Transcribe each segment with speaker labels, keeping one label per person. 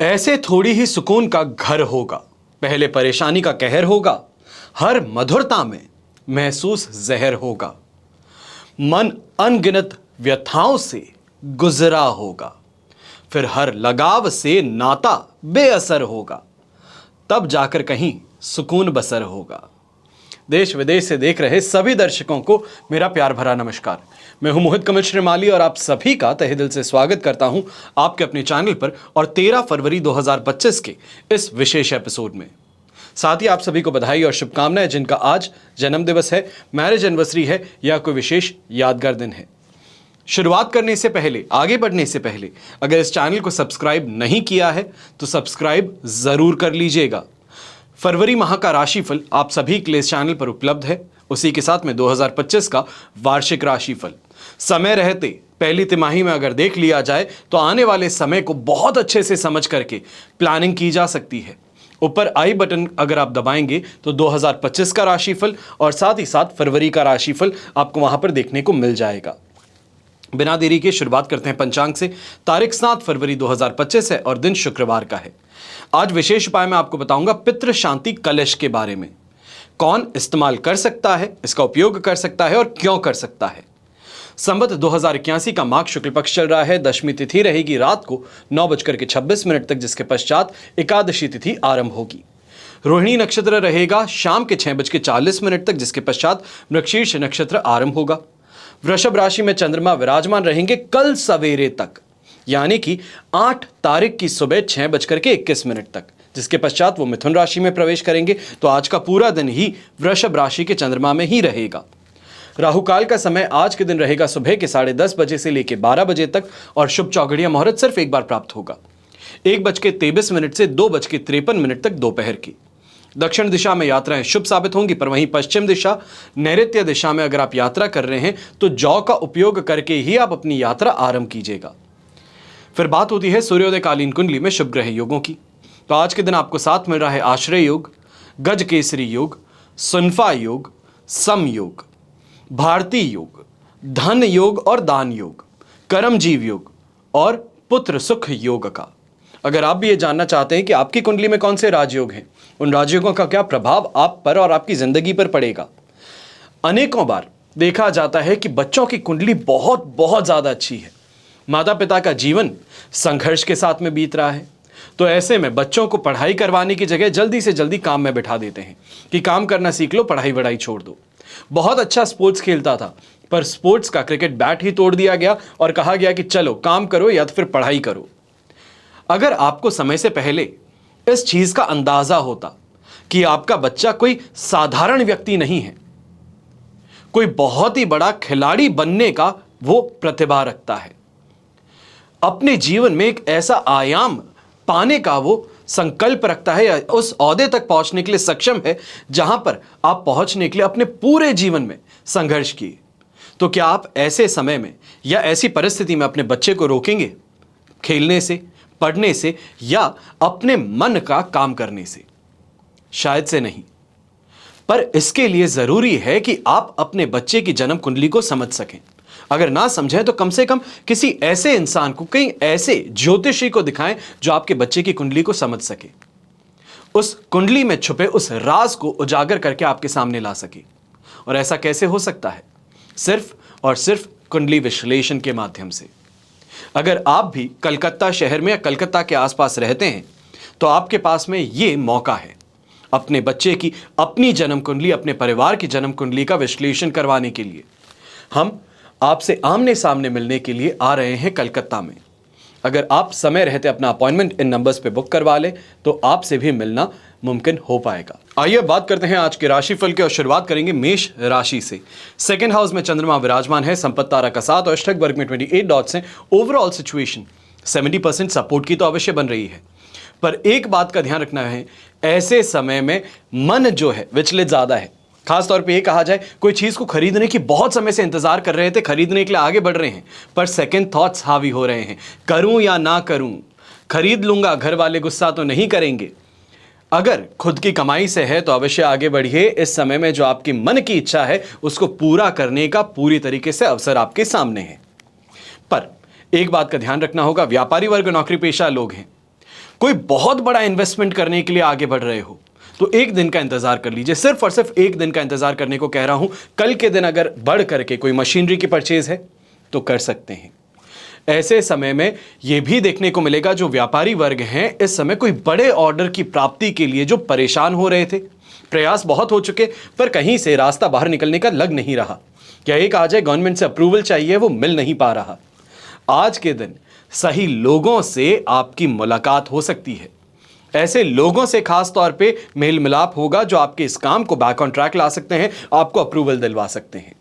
Speaker 1: ऐसे थोड़ी ही सुकून का घर होगा, पहले परेशानी का कहर होगा, हर मधुरता में महसूस जहर होगा। मन अनगिनत व्यथाओं से गुजरा होगा, फिर हर लगाव से नाता बेअसर होगा, तब जाकर कहीं सुकून बसर होगा। देश विदेश से देख रहे सभी दर्शकों को मेरा प्यार भरा नमस्कार। मैं हूं मोहित कमल श्रीमाली और आप सभी का तहे दिल से स्वागत करता हूं आपके अपने चैनल पर और 13 फरवरी 2025 के इस विशेष एपिसोड में। साथ ही आप सभी को बधाई और शुभकामनाएं जिनका आज जन्म दिवस है, मैरिज एनिवर्सरी है या कोई विशेष यादगार दिन है। शुरुआत करने से पहले, आगे बढ़ने से पहले अगर इस चैनल को सब्सक्राइब नहीं किया है तो सब्सक्राइब जरूर कर लीजिएगा। फरवरी माह का राशिफल आप सभी के लिए इस चैनल पर उपलब्ध है, उसी के साथ में 2025 का वार्षिक राशिफल। समय रहते पहली तिमाही में अगर देख लिया जाए तो आने वाले समय को बहुत अच्छे से समझ करके प्लानिंग की जा सकती है। ऊपर आई बटन अगर आप दबाएंगे तो 2025 का राशिफल और साथ ही साथ फरवरी का राशिफल आपको वहां पर देखने को मिल जाएगा। बिना देरी के शुरुआत करते हैं पंचांग से। तारीख 7 फरवरी 2025 है और दिन शुक्रवार का है। आज विशेष उपाय मैं आपको बताऊंगा पितृ शांति कलश के बारे में। कौन इस्तेमाल कर सकता है, इसका उपयोग कर सकता है और क्यों कर सकता है। संवत 2081 का माघ शुक्ल पक्ष चल रहा है। दशमी तिथि रहेगी रात को 9:26 तक, जिसके पश्चात एकादशी तिथि आरंभ होगी। रोहिणी नक्षत्र रहेगा शाम के 6:40 तक, जिसके पश्चात मृगशीर्ष नक्षत्र आरंभ होगा। वृषभ राशि में चंद्रमा विराजमान रहेंगे कल सवेरे तक, यानी कि 8 तारीख की सुबह 6:21 तक, जिसके पश्चात वो मिथुन राशि में प्रवेश करेंगे। तो आज का पूरा दिन ही वृषभ राशि के चंद्रमा में ही रहेगा। राहु काल का समय आज के दिन रहेगा सुबह के 10:30 बजे से लेकर 12 बजे तक और शुभ चौघड़िया मुहूर्त सिर्फ एक बार प्राप्त होगा, 1:23 से 2:53 तक दोपहर की। दक्षिण दिशा में यात्राएं शुभ साबित होंगी, पर वहीं पश्चिम दिशा नैऋत्य दिशा में अगर आप यात्रा कर रहे हैं तो जौ का उपयोग करके ही आप अपनी यात्रा आरंभ कीजिएगा। फिर बात होती है सूर्योदयकालीन कुंडली में शुभ ग्रह योगों की। तो आज के दिन आपको साथ मिल रहा है आश्रय योग, गज केसरी योग, सुनफा योग, सम योग, भारती योग, धन योग और दान योग, कर्मजीव योग और पुत्र सुख योग का। अगर आप भी ये जानना चाहते हैं कि आपकी कुंडली में कौन से राजयोग हैं, उन राजयोगों का क्या प्रभाव आप पर और आपकी जिंदगी पर पड़ेगा। अनेकों बार देखा जाता है कि बच्चों की कुंडली बहुत बहुत ज्यादा अच्छी है, माता पिता का जीवन संघर्ष के साथ में बीत रहा है, तो ऐसे में बच्चों को पढ़ाई करवाने की जगह जल्दी से जल्दी काम में बिठा देते हैं कि काम करना सीख लो, पढ़ाई वढ़ाई छोड़ दो। बहुत अच्छा स्पोर्ट्स खेलता था, पर स्पोर्ट्स का क्रिकेट बैट ही तोड़ दिया गया और कहा गया कि चलो काम करो या तो फिर पढ़ाई करो। अगर आपको समय से पहले इस चीज का अंदाजा होता कि आपका बच्चा कोई साधारण व्यक्ति नहीं है, कोई बहुत ही बड़ा खिलाड़ी बनने का वो प्रतिभा रखता है, अपने जीवन में एक ऐसा आयाम पाने का वो संकल्प रखता है या उस ओहदे तक पहुंचने के लिए सक्षम है जहां पर आप पहुंचने के लिए अपने पूरे जीवन में संघर्ष किए, तो क्या आप ऐसे समय में या ऐसी परिस्थिति में अपने बच्चे को रोकेंगे खेलने से, पढ़ने से या अपने मन का काम करने से? शायद से नहीं। पर इसके लिए जरूरी है कि आप अपने बच्चे की जन्म कुंडली को समझ सकें। अगर ना समझें तो कम से कम किसी ऐसे इंसान को, कहीं ऐसे ज्योतिषी को दिखाएं जो आपके बच्चे की कुंडली को समझ सके, उस कुंडली में छुपे उस राज को उजागर करके आपके सामने ला सके। और ऐसा कैसे हो सकता है? सिर्फ और सिर्फ कुंडली विश्लेषण के माध्यम से। अगर आप भी कलकत्ता शहर में या कलकत्ता के आसपास रहते हैं तो आपके पास में ये मौका है अपने बच्चे की अपनी जन्म कुंडली, अपने परिवार की जन्म कुंडली का विश्लेषण करवाने के लिए। हम आपसे आमने सामने मिलने के लिए आ रहे हैं कलकत्ता में। अगर आप समय रहते अपना अपॉइंटमेंट इन नंबर्स पे बुक करवा लें तो आपसे भी मिलना मुमकिन हो पाएगा। आइए बात करते हैं आज के राशिफल के और शुरुआत करेंगे मेष राशि से। सेकंड हाउस में चंद्रमा विराजमान है, संपत्ति तारा का 7 और अष्टक वर्ग में 28 डॉट्स हैं। ओवरऑल सिचुएशन 70% सपोर्ट की तो अवश्य बन रही है, पर एक बात का ध्यान रखना है, ऐसे समय में मन जो है विचलित ज्यादा है। खास तौर पे ये कहा जाए कोई चीज को खरीदने की बहुत समय से इंतजार कर रहे थे, खरीदने के लिए आगे बढ़ रहे हैं, पर सेकंड थॉट्स हावी हो रहे हैं, करूं या ना करूं, खरीद लूंगा, घर वाले गुस्सा तो नहीं करेंगे, अगर खुद की कमाई से है तो अवश्य आगे बढ़िए। इस समय में जो आपकी मन की इच्छा है उसको पूरा करने का पूरी तरीके से अवसर आपके सामने है। पर एक बात का ध्यान रखना होगा, व्यापारी वर्ग, नौकरी पेशा लोग हैं, कोई बहुत बड़ा इन्वेस्टमेंट करने के लिए आगे बढ़ रहे हो तो एक दिन का इंतजार कर लीजिए, सिर्फ और सिर्फ एक दिन का इंतजार करने को कह रहा हूं। कल के दिन अगर बढ़ करके कोई मशीनरी की परचेज है तो कर सकते हैं। ऐसे समय में यह भी देखने को मिलेगा जो व्यापारी वर्ग हैं इस समय कोई बड़े ऑर्डर की प्राप्ति के लिए जो परेशान हो रहे थे, प्रयास बहुत हो चुके पर कहीं से रास्ता बाहर निकलने का लग नहीं रहा, क्या एक आ जाए गवर्नमेंट से अप्रूवल चाहिए, वो मिल नहीं पा रहा। आज के दिन सही लोगों से आपकी मुलाकात हो सकती है। ऐसे लोगों से खास तौर पे मेल मिलाप होगा जो आपके इस काम को बैक ऑन ट्रैक ला सकते हैं, आपको अप्रूवल दिलवा सकते हैं।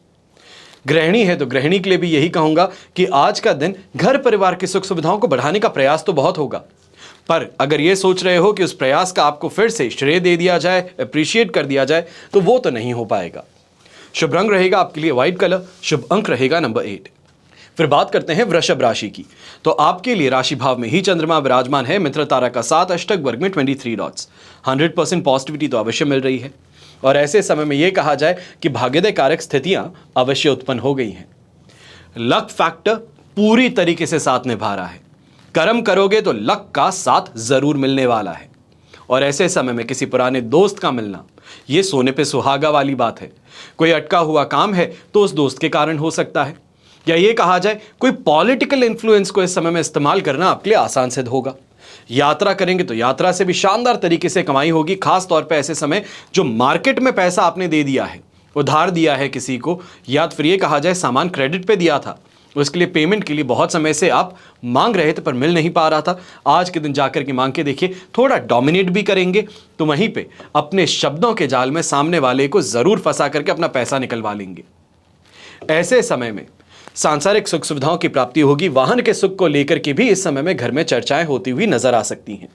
Speaker 1: गृहिणी है तो गृहिणी के लिए भी यही कहूंगा कि आज का दिन घर परिवार की सुख सुविधाओं को बढ़ाने का प्रयास तो बहुत होगा, पर अगर यह सोच रहे हो कि उस प्रयास का आपको फिर से श्रेय दे दिया जाए, अप्रिशिएट कर दिया जाए, तो वो तो नहीं हो पाएगा। शुभ रंग रहेगा आपके लिए व्हाइट कलर, शुभ अंक रहेगा नंबर 8। फिर बात करते हैं वृषभ राशि की। तो आपके लिए राशि भाव में ही चंद्रमा विराजमान है, मित्र तारा का 7, अष्टक वर्ग में 23 डॉट्स। 100% पॉजिटिविटी तो अवश्य मिल रही है और ऐसे समय में यह कहा जाए कि भाग्योदय कारक स्थितियां अवश्य उत्पन्न हो गई हैं। लक फैक्टर पूरी तरीके से साथ निभा रहा है। कर्म करोगे तो लक का साथ जरूर मिलने वाला है और ऐसे समय में किसी पुराने दोस्त का मिलना यह सोने पे सुहागा वाली बात है। कोई अटका हुआ काम है तो उस दोस्त के कारण हो सकता है, या ये कहा जाए कोई पॉलिटिकल इन्फ्लुएंस को इस समय में इस्तेमाल करना आपके लिए आसान सिद्ध होगा। यात्रा करेंगे तो यात्रा से भी शानदार तरीके से कमाई होगी, खास तौर पे ऐसे समय जो मार्केट में पैसा आपने दे दिया है, उधार दिया है किसी को, या फिर ये कहा जाए सामान क्रेडिट पे दिया था, उसके लिए पेमेंट के लिए बहुत समय से आप मांग रहे थे पर मिल नहीं पा रहा था। आज के दिन जाकर के मांग के देखिए, थोड़ा डोमिनेट भी करेंगे तो वहीं पे अपने शब्दों के जाल में सामने वाले को जरूर फंसा करके अपना पैसा निकलवा लेंगे। ऐसे समय में सांसारिक सुख सुविधाओं की प्राप्ति होगी। वाहन के सुख को लेकर के भी इस समय में घर में चर्चाएं होती हुई नजर आ सकती हैं।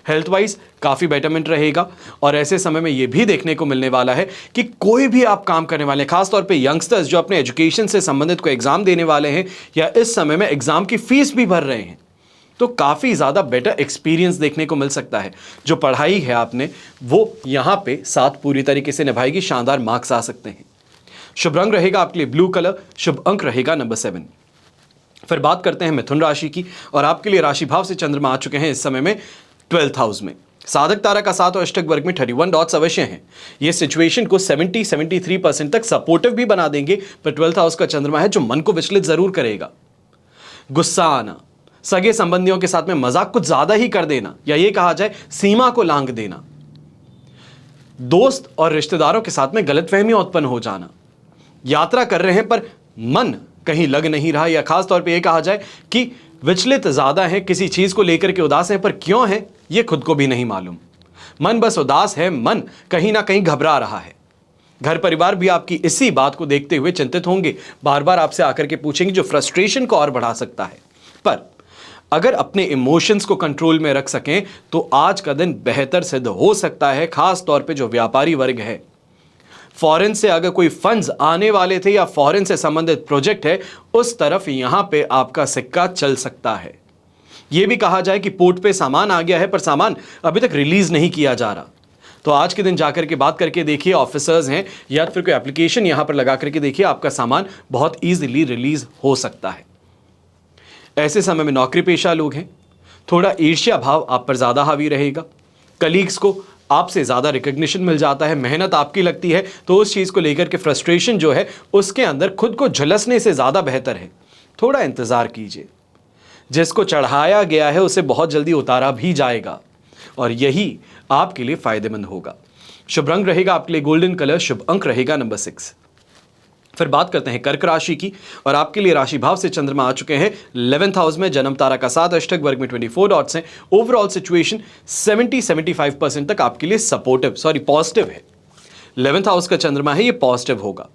Speaker 1: हेल्थ वाइज काफी बेटरमेंट रहेगा और ऐसे समय में यह भी देखने को मिलने वाला है कि कोई भी आप काम करने वाले हैं, खासतौर पे यंगस्टर्स जो अपने एजुकेशन से संबंधित कोई एग्जाम देने वाले हैं या इस समय में एग्जाम की फीस भी भर रहे हैं, तो काफी ज्यादा बेटर एक्सपीरियंस देखने को मिल सकता है। जो पढ़ाई है आपने वो यहां पे साथ पूरी तरीके से निभाएगी, शानदार मार्क्स आ सकते हैं। शुभ रंग रहेगा आपके लिए ब्लू कलर, शुभ अंक रहेगा नंबर 7। फिर बात करते हैं मिथुन राशि की और आपके लिए राशि भाव से चंद्रमा आ चुके हैं इस समय में 12th हाउस में। साधक तारा का 7 और अष्टक वर्ग में 31 डॉट्स अवश्य हैं। ये सिचुएशन को 70-73% तक सपोर्टिव भी बना देंगे, पर 12th हाउस का चंद्रमा है जो मन को विचलित जरूर करेगा। गुस्सा आना, सगे संबंधियों के साथ में मजाक कुछ ज्यादा ही कर देना, या ये कहा जाए सीमा को लांघ देना, दोस्त और रिश्तेदारों के साथ में गलतफहमियां उत्पन्न हो जाना, यात्रा कर रहे हैं पर मन कहीं लग नहीं रहा, या खास तौर पे ये कहा जाए कि विचलित ज्यादा है, किसी चीज को लेकर के उदास है पर क्यों है ये खुद को भी नहीं मालूम। मन बस उदास है, मन कहीं ना कहीं घबरा रहा है। घर परिवार भी आपकी इसी बात को देखते हुए चिंतित होंगे, बार बार आपसे आकर के पूछेंगे, जो फ्रस्ट्रेशन को और बढ़ा सकता है। पर अगर अपने इमोशंस को कंट्रोल में रख सकें तो आज का दिन बेहतर सिद्ध हो सकता है। खास तौर पे जो व्यापारी वर्ग है, फॉरेन से अगर कोई फंड्स आने वाले थे या फॉरेन से संबंधित प्रोजेक्ट है, उस तरफ यहां पे आपका सिक्का चल सकता है। यह भी कहा जाए कि पोर्ट पे सामान आ गया है पर सामान अभी तक रिलीज नहीं किया जा रहा, तो आज के दिन जाकर के बात करके देखिए, ऑफिसर्स हैं या फिर कोई एप्लीकेशन यहां पर लगा करके देखिए, आपका सामान बहुत ईजिली रिलीज हो सकता है। ऐसे समय में नौकरी पेशा लोग हैं, थोड़ा ईर्ष्या भाव आप पर ज्यादा हावी रहेगा। कलीग्स को आपसे ज्यादा रिकग्निशन मिल जाता है, मेहनत आपकी लगती है, तो उस चीज को लेकर के फ्रस्ट्रेशन जो है उसके अंदर खुद को झुलसने से ज्यादा बेहतर है थोड़ा इंतजार कीजिए। जिसको चढ़ाया गया है उसे बहुत जल्दी उतारा भी जाएगा और यही आपके लिए फायदेमंद होगा। शुभ रंग रहेगा आपके लिए गोल्डन कलर, शुभ अंक रहेगा नंबर 6। फिर बात करते हैं कर्क राशि की और आपके लिए राशि भाव से चंद्रमा आ चुके हैं 11th हाउस में। जन्म तारा का 7, अष्टक वर्ग में 24 डॉट्स हैं। ओवरऑल सिचुएशन 70-75% तक आपके लिए पॉजिटिव है। 11th हाउस का चंद्रमा है, ये पॉजिटिव होगा।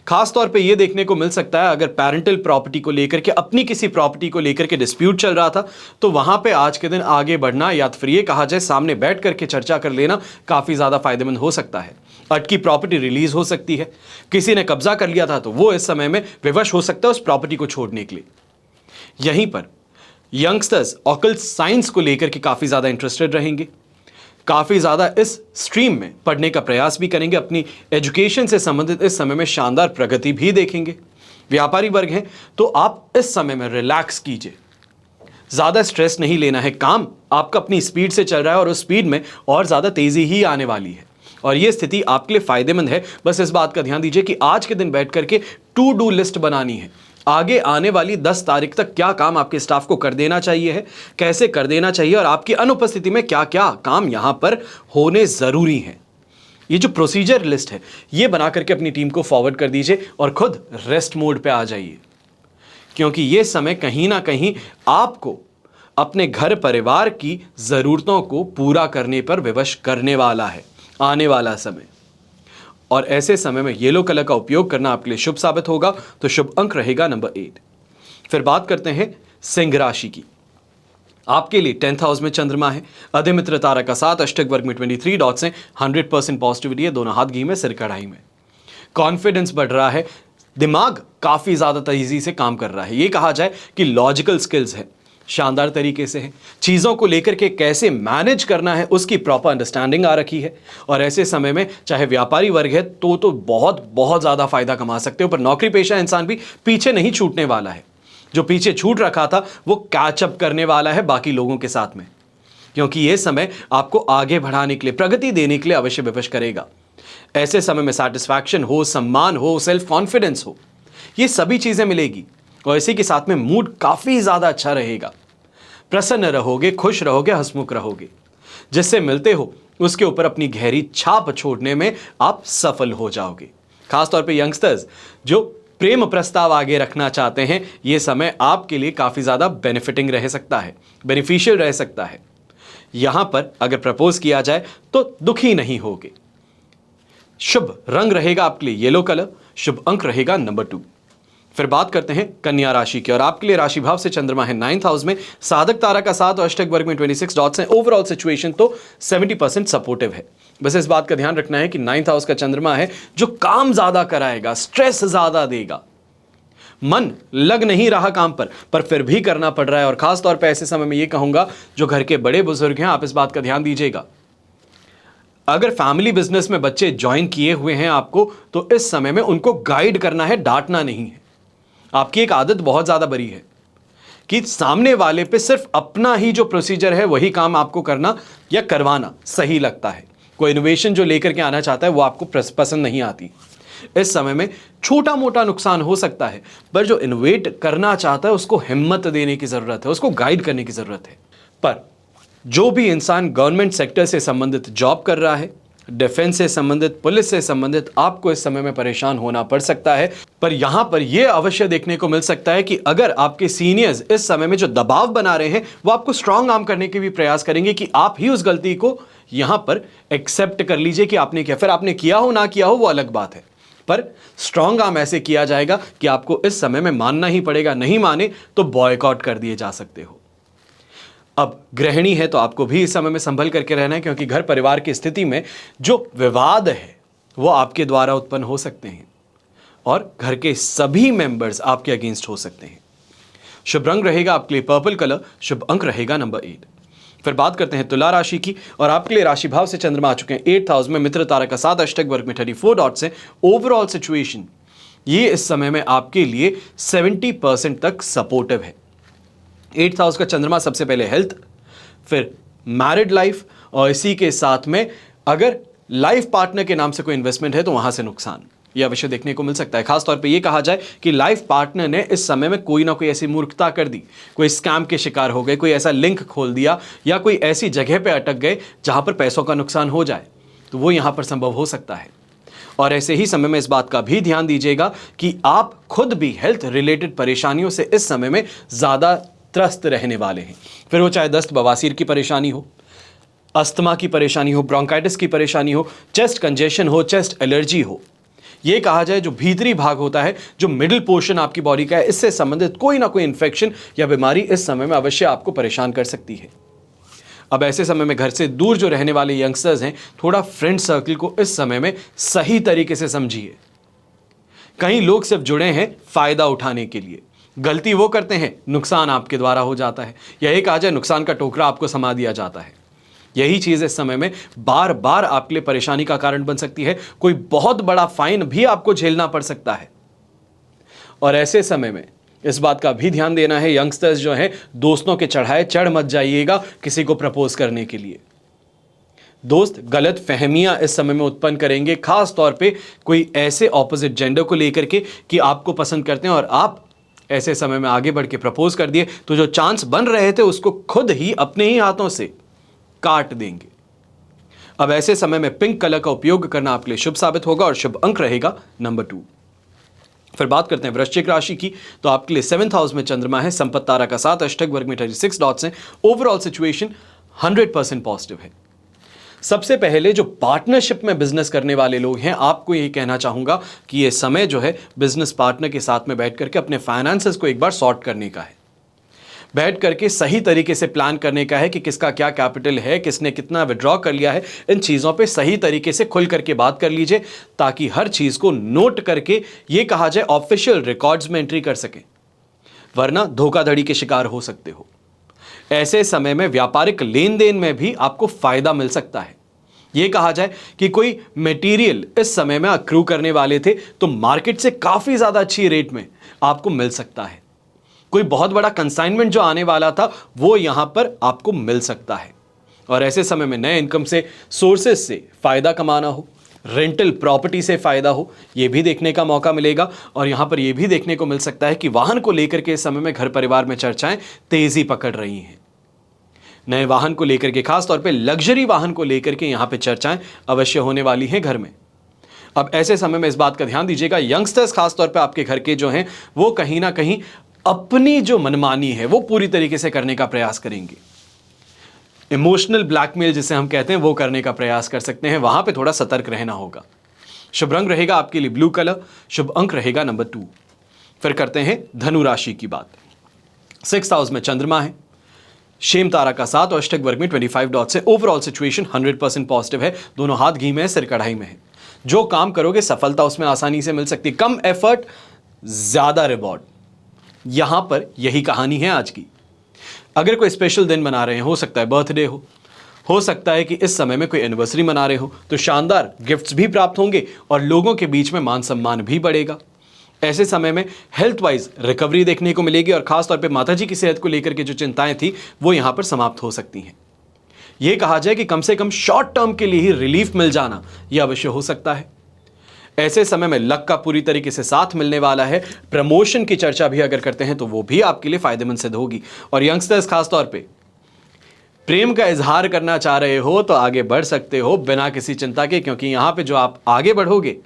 Speaker 1: खास तौर पे ये देखने को मिल सकता है अगर पेरेंटल प्रॉपर्टी को लेकर के, अपनी किसी प्रॉपर्टी को लेकर के डिस्प्यूट चल रहा था, तो वहां पे आज के दिन आगे बढ़ना या फिर ये कहा जाए सामने बैठ करके चर्चा कर लेना काफी ज्यादा फायदेमंद हो सकता है। अटकी प्रॉपर्टी रिलीज हो सकती है, किसी ने कब्जा कर लिया था तो वो इस समय में विवश हो सकता है उस प्रॉपर्टी को छोड़ने के लिए। यहीं पर यंगस्टर्स ऑकल्ट साइंस को लेकर के काफी ज्यादा इंटरेस्टेड रहेंगे। काफ़ी ज़्यादा इस स्ट्रीम में पढ़ने का प्रयास भी करेंगे, अपनी एजुकेशन से संबंधित इस समय में शानदार प्रगति भी देखेंगे। व्यापारी वर्ग हैं तो आप इस समय में रिलैक्स कीजिए, ज़्यादा स्ट्रेस नहीं लेना है, काम आपका अपनी स्पीड से चल रहा है और उस स्पीड में और ज़्यादा तेज़ी ही आने वाली है और ये स्थिति आपके लिए फ़ायदेमंद है। बस इस बात का ध्यान दीजिए कि आज के दिन बैठ करके टू डू लिस्ट बनानी है, आगे आने वाली 10 तारीख तक क्या काम आपके स्टाफ को कर देना चाहिए है, कैसे कर देना चाहिए और आपकी अनुपस्थिति में क्या क्या काम यहां पर होने ज़रूरी हैं। ये जो प्रोसीजर लिस्ट है ये बना करके अपनी टीम को फॉरवर्ड कर दीजिए और खुद रेस्ट मोड पे आ जाइए, क्योंकि ये समय कहीं ना कहीं आपको अपने घर परिवार की ज़रूरतों को पूरा करने पर विवश करने वाला है आने वाला समय। और ऐसे समय में येलो कलर का उपयोग करना आपके लिए शुभ साबित होगा, तो शुभ अंक रहेगा नंबर 8। फिर बात करते हैं सिंह राशि की। आपके लिए 10th हाउस में चंद्रमा है, अधिमित्र तारा का साथ, अष्टक वर्ग में 23 डॉट्स हैं, 100% पॉजिटिविटी है, दोनों हाथ घी में सिर कढ़ाई में। कॉन्फिडेंस बढ़ रहा है, दिमाग काफ़ी ज़्यादा तेजी से काम कर रहा है, ये कहा जाए कि लॉजिकल स्किल्स है शानदार तरीके से है, चीज़ों को लेकर के कैसे मैनेज करना है उसकी प्रॉपर अंडरस्टैंडिंग आ रखी है। और ऐसे समय में चाहे व्यापारी वर्ग है तो बहुत बहुत ज़्यादा फायदा कमा सकते हो, पर नौकरी पेशा इंसान भी पीछे नहीं छूटने वाला है। जो पीछे छूट रखा था वो कैचअप करने वाला है बाकी लोगों के साथ में, क्योंकि ये समय आपको आगे बढ़ाने के लिए, प्रगति देने के लिए अवश्य विवश करेगा। ऐसे समय में सेटिस्फैक्शन हो, सम्मान हो, सेल्फ कॉन्फिडेंस हो, ये सभी चीज़ें मिलेगी और इसी के साथ में मूड काफ़ी ज़्यादा अच्छा रहेगा, प्रसन्न रहोगे, खुश रहोगे, हंसमुख रहोगे। जिससे मिलते हो उसके ऊपर अपनी गहरी छाप छोड़ने में आप सफल हो जाओगे। खासतौर पे यंगस्टर्स जो प्रेम प्रस्ताव आगे रखना चाहते हैं, ये समय आपके लिए काफ़ी ज़्यादा बेनिफिटिंग रह सकता है, बेनिफिशियल रह सकता है। यहाँ पर अगर प्रपोज किया जाए तो दुखी नहीं होगे। शुभ रंग रहेगा आपके लिए येलो कलर, शुभ अंक रहेगा नंबर 2। फिर बात करते हैं कन्या राशि की और आपके लिए राशि भाव से चंद्रमा है 9th हाउस में, साधक तारा का साथ और अष्टक वर्ग में 26 डॉट्स हैं। ओवरऑल सिचुएशन तो 70% सपोर्टिव है। बस इस बात का ध्यान रखना है कि 9th हाउस का चंद्रमा है जो काम ज्यादा कराएगा, स्ट्रेस ज्यादा देगा, मन लग नहीं रहा काम पर फिर भी करना पड़ रहा है। और खासतौर पर ऐसे समय में ये कहूंगा जो घर के बड़े बुजुर्ग हैं, आप इस बात का ध्यान दीजिएगा। अगर फैमिली बिजनेस में बच्चे ज्वाइन किए हुए हैं आपको, तो इस समय में उनको गाइड करना है, डांटना नहीं है। आपकी एक आदत बहुत ज़्यादा बुरी है कि सामने वाले पे सिर्फ अपना ही जो प्रोसीजर है वही काम आपको करना या करवाना सही लगता है। कोई इनोवेशन जो लेकर के आना चाहता है वो आपको पसंद नहीं आती। इस समय में छोटा मोटा नुकसान हो सकता है, पर जो इनोवेट करना चाहता है उसको हिम्मत देने की ज़रूरत है, उसको गाइड करने की ज़रूरत है। पर जो भी इंसान गवर्नमेंट सेक्टर से संबंधित जॉब कर रहा है, डिफेंस से संबंधित, पुलिस से संबंधित, आपको इस समय में परेशान होना पड़ सकता है। पर यहां पर यह अवश्य देखने को मिल सकता है कि अगर आपके सीनियर्स इस समय में जो दबाव बना रहे हैं वो आपको स्ट्रांग आर्म करने के भी प्रयास करेंगे कि आप ही उस गलती को यहां पर एक्सेप्ट कर लीजिए कि आपने किया। फिर आपने किया हो ना किया हो वो अलग बात है, पर स्ट्रांग आर्म ऐसे किया जाएगा कि आपको इस समय में मानना ही पड़ेगा, नहीं माने तो बॉयकॉट कर दिए जा सकते हो। अब गृहिणी है तो आपको भी इस समय में संभल करके रहना है, क्योंकि घर परिवार की स्थिति में जो विवाद है वो आपके द्वारा उत्पन्न हो सकते हैं और घर के सभी मेंबर्स आपके अगेंस्ट हो सकते हैं। शुभ रंग रहेगा आपके लिए पर्पल कलर, शुभ अंक रहेगा नंबर 8। फिर बात करते हैं तुला राशि की और आपके लिए राशि भाव से चंद्रमा आ चुके हैं 8th हाउस में, मित्र तारा का साथ, अष्टक वर्ग में 34 डॉट्स हैं। ओवरऑल सिचुएशन ये इस समय में आपके लिए 70% तक सपोर्टिव है। 8th हाउस का चंद्रमा सबसे पहले हेल्थ, फिर मैरिड लाइफ और इसी के साथ में अगर लाइफ पार्टनर के नाम से कोई इन्वेस्टमेंट है तो वहां से नुकसान, यह विषय देखने को मिल सकता है। खासतौर पे ये कहा जाए कि लाइफ पार्टनर ने इस समय में कोई ना कोई ऐसी मूर्खता कर दी, कोई स्कैम के शिकार हो गए, कोई ऐसा लिंक खोल दिया या कोई ऐसी जगह पे अटक गए जहां पर पैसों का नुकसान हो जाए, तो वो यहां पर संभव हो सकता है। और ऐसे ही समय में इस बात का भी ध्यान दीजिएगा कि आप खुद भी हेल्थ रिलेटेड परेशानियों से इस समय में ज़्यादा त्रस्त रहने वाले हैं। फिर वो चाहे दस्त बवासीर की परेशानी हो, अस्थमा की परेशानी हो, ब्रोंकाइटिस की परेशानी हो, चेस्ट कंजेशन हो, चेस्ट एलर्जी हो, ये कहा जाए जो भीतरी भाग होता है, जो मिडिल पोर्शन आपकी बॉडी का है, इससे संबंधित कोई ना कोई इन्फेक्शन या बीमारी इस समय में अवश्य आपको परेशान कर सकती है। अब ऐसे समय में घर से दूर जो रहने वाले यंगस्टर्स हैं, थोड़ा फ्रेंड सर्कल को इस समय में सही तरीके से समझिए। कई लोग सिर्फ जुड़े हैं फायदा उठाने के लिए, गलती वो करते हैं, नुकसान आपके द्वारा हो जाता है, या एक कहा जाए नुकसान का टोकरा आपको समा दिया जाता है। यही चीज इस समय में बार बार आपके लिए परेशानी का कारण बन सकती है। कोई बहुत बड़ा फाइन भी आपको झेलना पड़ सकता है। और ऐसे समय में इस बात का भी ध्यान देना है, यंगस्टर्स जो हैं, दोस्तों के चढ़ाए चढ़ मत जाइएगा किसी को प्रपोज करने के लिए। दोस्त गलत फहमियां इस समय में उत्पन्न करेंगे, खास तौर पे कोई ऐसे ऑपोजिट जेंडर को लेकर के कि आपको पसंद करते हैं और आप ऐसे समय में आगे बढ़ के प्रपोज कर दिए तो जो चांस बन रहे थे उसको खुद ही अपने ही हाथों से काट देंगे। अब ऐसे समय में पिंक कलर का उपयोग करना आपके लिए शुभ साबित होगा और शुभ अंक रहेगा नंबर 2। फिर बात करते हैं वृश्चिक राशि की, तो आपके लिए 7th हाउस में चंद्रमा है, संपत्ति तारा का 7, अष्टक वर्ग में 36 डॉट्स हैं। ओवरऑल सिचुएशन 100% पॉजिटिव है। सबसे पहले जो पार्टनरशिप में बिजनेस करने वाले लोग हैं, आपको यही कहना चाहूंगा कि ये समय जो है बिजनेस पार्टनर के साथ में बैठ करके अपने फाइनेंसेस को एक बार सॉर्ट करने का है। बैठ करके सही तरीके से प्लान करने का है कि किसका क्या कैपिटल है, किसने कितना विड्रॉ कर लिया है। इन चीज़ों पे सही तरीके से खुल करके बात कर लीजिए ताकि हर चीज़ को नोट करके ये कहा जाए ऑफिशियल रिकॉर्ड्स में एंट्री कर सकें, वरना धोखाधड़ी के शिकार हो सकते हो। ऐसे समय में व्यापारिक लेन देन में भी आपको फायदा मिल सकता है। यह कहा जाए कि कोई मटेरियल इस समय में अक्रू करने वाले थे तो मार्केट से काफी ज्यादा अच्छी रेट में आपको मिल सकता है। कोई बहुत बड़ा कंसाइनमेंट जो आने वाला था वो यहां पर आपको मिल सकता है। और ऐसे समय में नए इनकम से सोर्सेस से फायदा कमाना हो, रेंटल प्रॉपर्टी से फायदा हो, यह भी देखने का मौका मिलेगा। और यहां पर यह भी देखने को मिल सकता है कि वाहन को लेकर के इस समय में घर परिवार में चर्चाएं तेजी पकड़ रही हैं। नए वाहन को लेकर के, खास तौर पे लग्जरी वाहन को लेकर के यहां पे चर्चाएं अवश्य होने वाली हैं घर में। अब ऐसे समय में इस बात का ध्यान दीजिएगा, यंगस्टर्स खास तौर पे आपके घर के जो हैं वो कहीं ना कहीं अपनी जो मनमानी है वो पूरी तरीके से करने का प्रयास करेंगे। इमोशनल ब्लैकमेल जिसे हम कहते हैं वो करने का प्रयास कर सकते हैं, वहां पे थोड़ा सतर्क रहना होगा। शुभ रंग रहेगा आपके लिए ब्लू कलर, शुभ अंक रहेगा नंबर 2। फिर करते हैं धनु राशि की बात। 6th हाउस में चंद्रमा है, शेम तारा का 7 और अष्टक वर्ग में 25 डॉट्स है। ओवरऑल सिचुएशन 100% पॉजिटिव है। दोनों हाथ घी में है, सिर कढ़ाई में है। जो काम करोगे सफलता उसमें आसानी से मिल सकती है। कम एफर्ट ज्यादा रिवॉर्ड, यहां पर यही कहानी है आज की। अगर कोई स्पेशल दिन मना रहे हैं, हो सकता है बर्थडे हो सकता है कि इस समय में कोई एनिवर्सरी मना रहे हो, तो शानदार गिफ्ट्स भी प्राप्त होंगे और लोगों के बीच में मान सम्मान भी बढ़ेगा। ऐसे समय में हेल्थ वाइज रिकवरी देखने को मिलेगी और खास तौर पे माताजी की सेहत को लेकर के जो चिंताएं थी वो यहां पर समाप्त हो सकती हैं। यह कहा जाए कि कम से कम शॉर्ट टर्म के लिए ही रिलीफ मिल जाना यह अवश्य हो सकता है। ऐसे समय में लक का पूरी तरीके से साथ मिलने वाला है। प्रमोशन की चर्चा भी अगर करते हैं तो वो भी आपके लिए फायदेमंद सिद्ध होगी। और यंगस्टर्स खास तौर पे प्रेम का इजहार करना चाह रहे हो तो आगे बढ़ सकते हो बिना किसी चिंता के, क्योंकि यहां पे जो आप आगे बढ़ोगे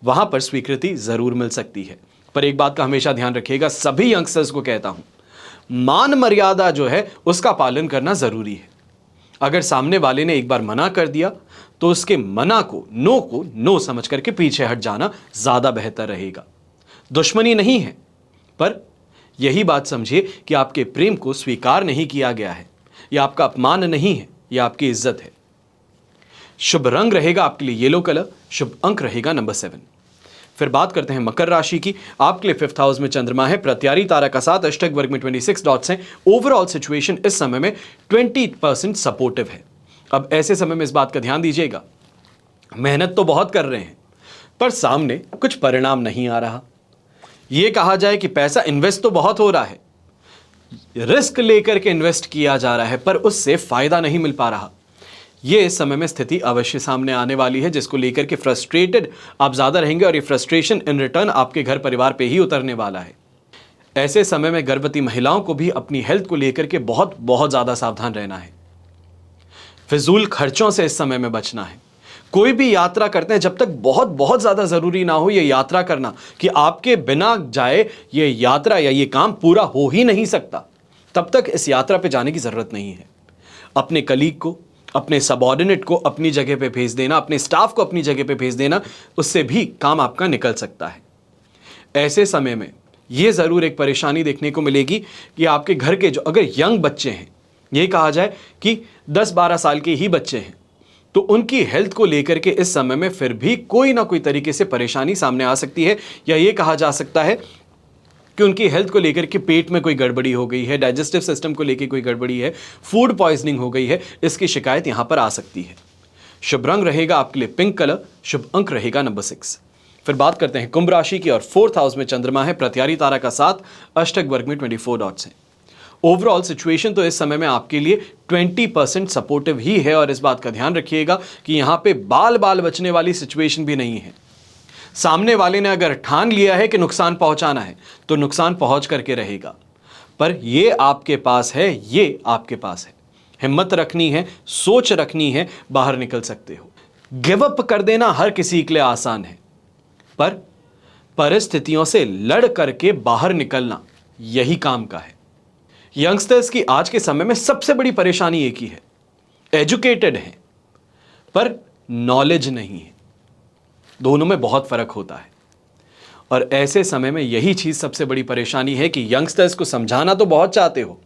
Speaker 1: वहां पर स्वीकृति जरूर मिल सकती है। पर एक बात का हमेशा ध्यान रखिएगा, सभी यंगस्टर्स को कहता हूं, मान मर्यादा जो है उसका पालन करना जरूरी है। अगर सामने वाले ने एक बार मना कर दिया तो उसके मना को नो समझ करके पीछे हट जाना ज्यादा बेहतर रहेगा। दुश्मनी नहीं है, पर यही बात समझिए कि आपके प्रेम को स्वीकार नहीं किया गया है, यह आपका अपमान नहीं है, यह आपकी इज्जत है। शुभ रंग रहेगा आपके लिए येलो कलर, शुभ अंक रहेगा नंबर 7। फिर बात करते हैं मकर राशि की। आपके लिए 5th हाउस में चंद्रमा है, प्रत्यारी तारा का 7, अष्टक वर्ग में 26 डॉट्स हैं। ओवरऑल सिचुएशन इस समय में 20% सपोर्टिव है। अब ऐसे समय में इस बात का ध्यान दीजिएगा, मेहनत तो बहुत कर रहे हैं पर सामने कुछ परिणाम नहीं आ रहा। यह कहा जाए कि पैसा इन्वेस्ट तो बहुत हो रहा है, रिस्क लेकर के इन्वेस्ट किया जा रहा है पर उससे फायदा नहीं मिल पा रहा। ये इस समय में स्थिति अवश्य सामने आने वाली है, जिसको लेकर के फ्रस्ट्रेटेड आप ज्यादा रहेंगे और ये फ्रस्ट्रेशन इन रिटर्न आपके घर परिवार पे ही उतरने वाला है। ऐसे समय में गर्भवती महिलाओं को भी अपनी हेल्थ को लेकर के बहुत बहुत ज्यादा सावधान रहना है। फिजूल खर्चों से इस समय में बचना है। कोई भी यात्रा करते हैं, जब तक बहुत बहुत ज्यादा जरूरी ना हो ये यात्रा करना कि आपके बिना जाए ये यात्रा या ये काम पूरा हो ही नहीं सकता, तब तक इस यात्रा पे जाने की जरूरत नहीं है। अपने कलीग को, अपने सबऑर्डिनेट को अपनी जगह पे भेज देना, अपने स्टाफ को अपनी जगह पे भेज देना, उससे भी काम आपका निकल सकता है। ऐसे समय में यह जरूर एक परेशानी देखने को मिलेगी कि आपके घर के जो अगर यंग बच्चे हैं, यह कहा जाए कि 10-12 साल के ही बच्चे हैं, तो उनकी हेल्थ को लेकर के इस समय में फिर भी कोई ना कोई तरीके से परेशानी सामने आ सकती है। या ये कहा जा सकता है कि उनकी हेल्थ को लेकर के पेट में कोई गड़बड़ी हो गई है, डाइजेस्टिव सिस्टम को लेकर कोई गड़बड़ी है, फूड पॉइजनिंग हो गई है, इसकी शिकायत यहां पर आ सकती है। शुभ रंग रहेगा आपके लिए पिंक कलर, शुभ अंक रहेगा नंबर 6। फिर बात करते हैं कुंभ राशि की और 4th हाउस में चंद्रमा है, प्रत्यारी तारा का 7, अष्टक वर्ग में 24 डॉट्स हैं। ओवरऑल सिचुएशन तो इस समय में आपके लिए 20% सपोर्टिव ही है, और इस बात का ध्यान रखिएगा कि यहां पे बाल बाल बचने वाली सिचुएशन भी नहीं है। सामने वाले ने अगर ठान लिया है कि नुकसान पहुंचाना है तो नुकसान पहुंच करके रहेगा, पर ये आपके पास है, ये आपके पास है। हिम्मत रखनी है, सोच रखनी है, बाहर निकल सकते हो। गिव अप कर देना हर किसी के लिए आसान है, पर परिस्थितियों से लड़ करके बाहर निकलना यही काम का है। यंगस्टर्स की आज के समय में सबसे बड़ी परेशानी एक ही है, एजुकेटेड हैं पर नॉलेज नहीं है। दोनों में बहुत फर्क होता है, और ऐसे समय में यही चीज सबसे बड़ी परेशानी है कि यंगस्टर्स को समझाना तो बहुत चाहते हो,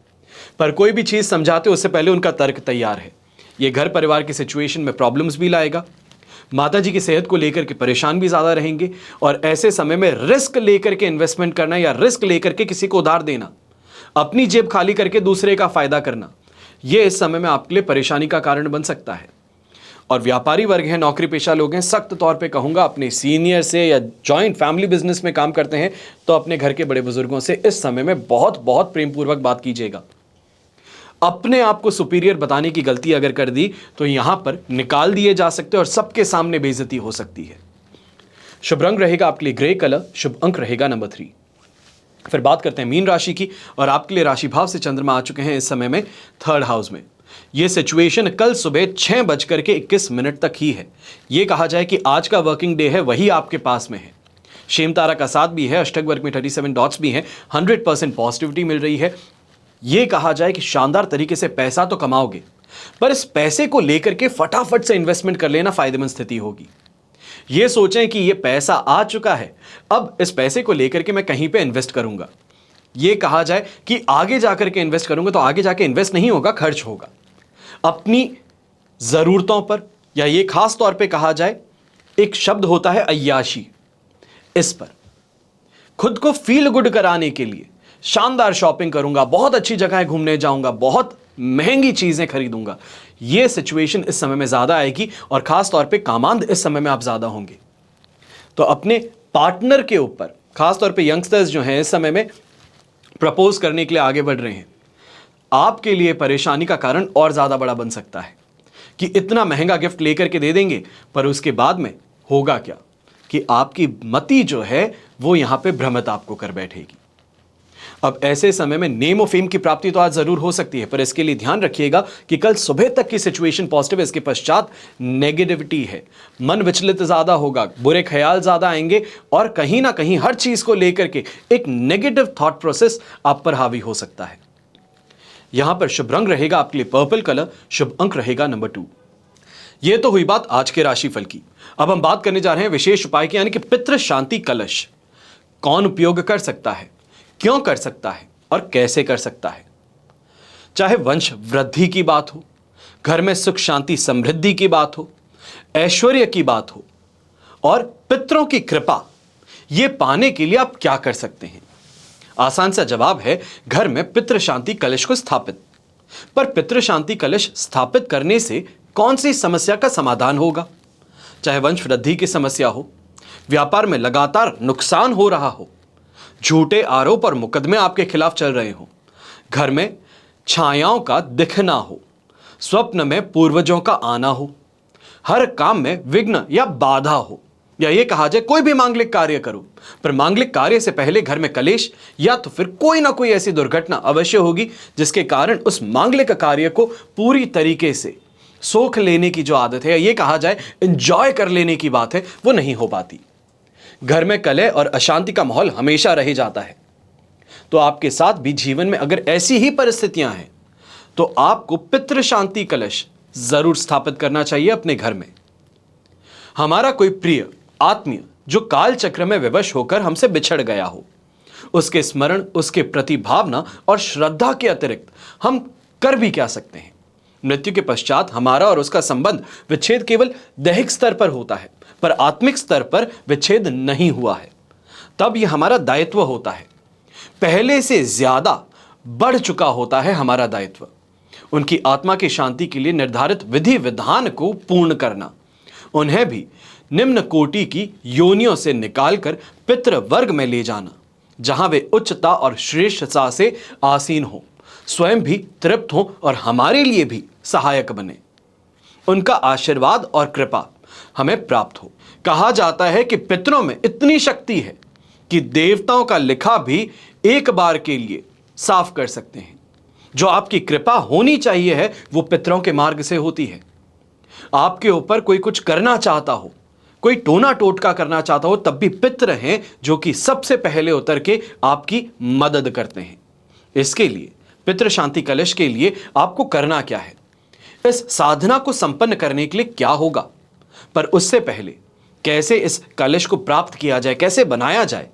Speaker 1: पर कोई भी चीज समझाते हो उससे पहले उनका तर्क तैयार है। ये घर परिवार की सिचुएशन में प्रॉब्लम्स भी लाएगा, माता जी की सेहत को लेकर के परेशान भी ज्यादा रहेंगे, और ऐसे समय में रिस्क लेकर के इन्वेस्टमेंट करना या रिस्क लेकर के किसी को उधार देना, अपनी जेब खाली करके दूसरे का फायदा करना, यह इस समय में आपके लिए परेशानी का कारण बन सकता है। और व्यापारी वर्ग हैं, नौकरी पेशा लोग हैं, सख्त तौर पे कहूंगा अपने सीनियर से या जॉइंट फैमिली बिजनेस में काम करते हैं तो अपने घर के बड़े बुजुर्गों से इस समय में बहुत बहुत प्रेम पूर्वक बात कीजिएगा। अपने आप को सुपीरियर बताने की गलती अगर कर दी तो यहां पर निकाल दिए जा सकते हैं और सबके सामने बेइज्जती हो सकती है। शुभ रंग रहेगा आपके लिए ग्रे कलर, शुभ अंक रहेगा नंबर 3। फिर बात करते हैं मीन राशि की, और आपके लिए राशि भाव से चंद्रमा आ चुके हैं इस समय में 3rd हाउस में। यह सिचुएशन कल सुबह 6:21 तक ही है। यह कहा जाए कि आज का वर्किंग डे है वही आपके पास में है। शेम तारा का 7 भी है, अष्टक वर्ग में 37 डॉट्स भी हैं, 100% पॉजिटिविटी मिल रही है। यह कहा जाए कि शानदार तरीके से पैसा तो कमाओगे, पर इस पैसे को लेकर के फटाफट से इन्वेस्टमेंट कर लेना फायदेमंद स्थिति होगी। यह सोचें कि यह पैसा आ चुका है, अब इस पैसे को लेकर के मैं कहीं पे इन्वेस्ट करूंगा। यह कहा जाए कि आगे जाकर के इन्वेस्ट करूंगा तो आगे जाके इन्वेस्ट नहीं होगा, खर्च होगा अपनी जरूरतों पर, या यह खास तौर पे कहा जाए एक शब्द होता है अय्याशी, इस पर खुद को फील गुड कराने के लिए शानदार शॉपिंग करूंगा, बहुत अच्छी जगह घूमने जाऊंगा, बहुत महंगी चीजें खरीदूंगा। यह सिचुएशन इस समय में ज्यादा आएगी, और खास तौर पे कामांध इस समय में आप ज्यादा होंगे। तो अपने पार्टनर के ऊपर, खास तौर पे यंगस्टर्स जो हैं इस समय में प्रपोज करने के लिए आगे बढ़ रहे हैं, आपके लिए परेशानी का कारण और ज्यादा बड़ा बन सकता है कि इतना महंगा गिफ्ट लेकर के दे देंगे, पर उसके बाद में होगा क्या कि आपकी मति जो है वो यहां पे भ्रमित आपको कर बैठेगी। अब ऐसे समय में नेम और फेम की प्राप्ति तो आज जरूर हो सकती है, पर इसके लिए ध्यान रखिएगा कि कल सुबह तक की सिचुएशन पॉजिटिव है, इसके पश्चात नेगेटिविटी है। मन विचलित ज्यादा होगा, बुरे ख्याल ज्यादा आएंगे, और कहीं ना कहीं हर चीज को लेकर के एक नेगेटिव थॉट प्रोसेस आप पर हावी हो सकता है। यहां पर शुभ रंग रहेगा आपके लिए पर्पल कलर, शुभ अंक रहेगा नंबर 2। यह तो हुई बात आज के राशिफल की। अब हम बात करने जा रहे हैं विशेष उपाय की, यानी कि पितृ शांति कलश कौन उपयोग कर सकता है, क्यों कर सकता है और कैसे कर सकता है। चाहे वंश वृद्धि की बात हो, घर में सुख शांति समृद्धि की बात हो, ऐश्वर्य की बात हो, और पितरों की कृपा यह पाने के लिए आप क्या कर सकते हैं। आसान सा जवाब है घर में पितृ शांति कलश को स्थापित। पर पितृ शांति कलश स्थापित करने से कौन सी समस्या का समाधान होगा। चाहे वंश वृद्धि की समस्या हो, व्यापार में लगातार नुकसान हो रहा हो, झूठे आरोप और मुकदमे आपके खिलाफ चल रहे हो, घर में छायाओं का दिखना हो, स्वप्न में पूर्वजों का आना हो, हर काम में विघ्न या बाधा हो, या ये कहा जाए कोई भी मांगलिक कार्य करो पर मांगलिक कार्य से पहले घर में कलेश या तो फिर कोई ना कोई ऐसी दुर्घटना अवश्य होगी जिसके कारण उस मांगलिक कार्य को पूरी तरीके से सोख लेने की जो आदत है, या ये कहा जाए एंजॉय कर लेने की बात है, वो नहीं हो पाती। घर में कलह और अशांति का माहौल हमेशा रह जाता है। तो आपके साथ भी जीवन में अगर ऐसी ही परिस्थितियां हैं तो आपको पितृ शांति कलश जरूर स्थापित करना चाहिए अपने घर में। हमारा कोई प्रिय आत्मीय जो काल चक्र में विवश होकर हमसे बिछड़ गया हो, उसके स्मरण, उसके प्रति भावना और श्रद्धा के अतिरिक्त हम कर भी क्या सकते हैं। मृत्यु के पश्चात हमारा और उसका संबंध विच्छेद केवल दैहिक स्तर पर होता है, पर आत्मिक स्तर पर विच्छेद नहीं हुआ है। तब यह हमारा दायित्व होता है पहले से ज्यादा बढ़ चुका होता है हमारा दायित्व। उनकी आत्मा की शांति के लिए निर्धारित विधि विधान को पूर्ण करना, उन्हें भी निम्न कोटि की योनियों से निकालकर पितृ वर्ग में ले जाना, जहां वे उच्चता और श्रेष्ठता से आसीन हो, स्वयं भी तृप्त हो और हमारे लिए भी सहायक बने। उनका आशीर्वाद और कृपा हमें प्राप्त हो। कहा जाता है कि पितरों में इतनी शक्ति है कि देवताओं का लिखा भी एक बार के लिए साफ कर सकते हैं। जो आपकी कृपा होनी चाहिए है वो पितरों के मार्ग से होती है। आपके ऊपर कोई कुछ करना चाहता हो, कोई टोना टोटका करना चाहता हो, तब भी पितर हैं जो कि सबसे पहले उतर के आपकी मदद करते हैं। इसके लिए पितृ शांति कलश के लिए आपको करना क्या है, इस साधना को संपन्न करने के लिए क्या होगा, पर उससे पहले कैसे इस कलश को प्राप्त किया जाए, कैसे बनाया जाए,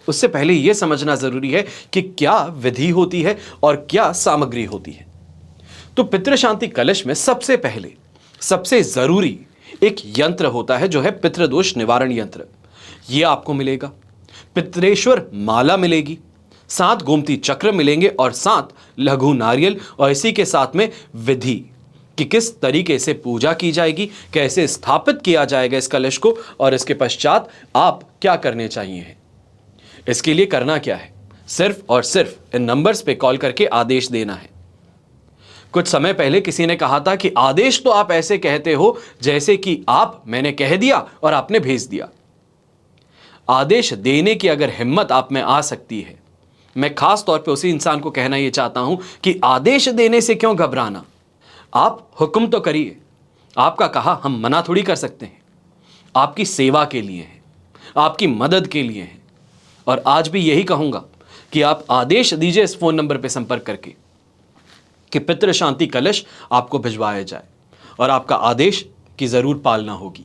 Speaker 1: उससे पहले यह समझना जरूरी है कि क्या विधि होती है और क्या सामग्री होती है। तो पितृ शांति कलश में सबसे पहले सबसे जरूरी एक यंत्र होता है जो है पितृदोष निवारण यंत्र। यह आपको मिलेगा। पितरेश्वर माला मिलेगी, 7 गोमती चक्र मिलेंगे और 7 लघु नारियल, और इसी के साथ में विधि कि किस तरीके से पूजा की जाएगी, कैसे स्थापित किया जाएगा इस कलश को, और इसके पश्चात आप क्या करने चाहिए। इसके लिए करना क्या है, सिर्फ और सिर्फ इन नंबर्स पे कॉल करके आदेश देना है। कुछ समय पहले किसी ने कहा था कि आदेश तो आप ऐसे कहते हो जैसे कि मैंने कह दिया और आपने भेज दिया। आदेश देने की अगर हिम्मत आप में आ सकती है, मैं खास तौर पे उसी इंसान को कहना यह चाहता हूं कि आदेश देने से क्यों घबराना। आप हुक्म तो करिए, आपका कहा हम मना थोड़ी कर सकते हैं। आपकी सेवा के लिए है, आपकी मदद के लिए है। और आज भी यही कहूंगा कि आप आदेश दीजिए इस फोन नंबर पर संपर्क करके कि पितृ शांति कलश आपको भिजवाया जाए, और आपका आदेश की जरूर पालना होगी।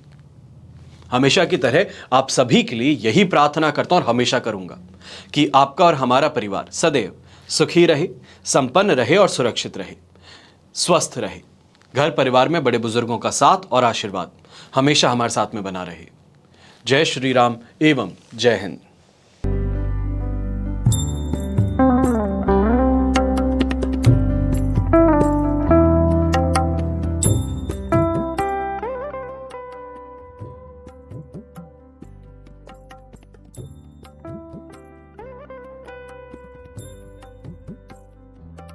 Speaker 1: हमेशा की तरह आप सभी के लिए यही प्रार्थना करता हूं और हमेशा करूंगा कि आपका और हमारा परिवार सदैव सुखी रहे, संपन्न रहे और सुरक्षित रहे, स्वस्थ रहे। घर परिवार में बड़े बुजुर्गों का साथ और आशीर्वाद हमेशा हमारे साथ में बना रहे। जय श्री राम एवं जय हिंद।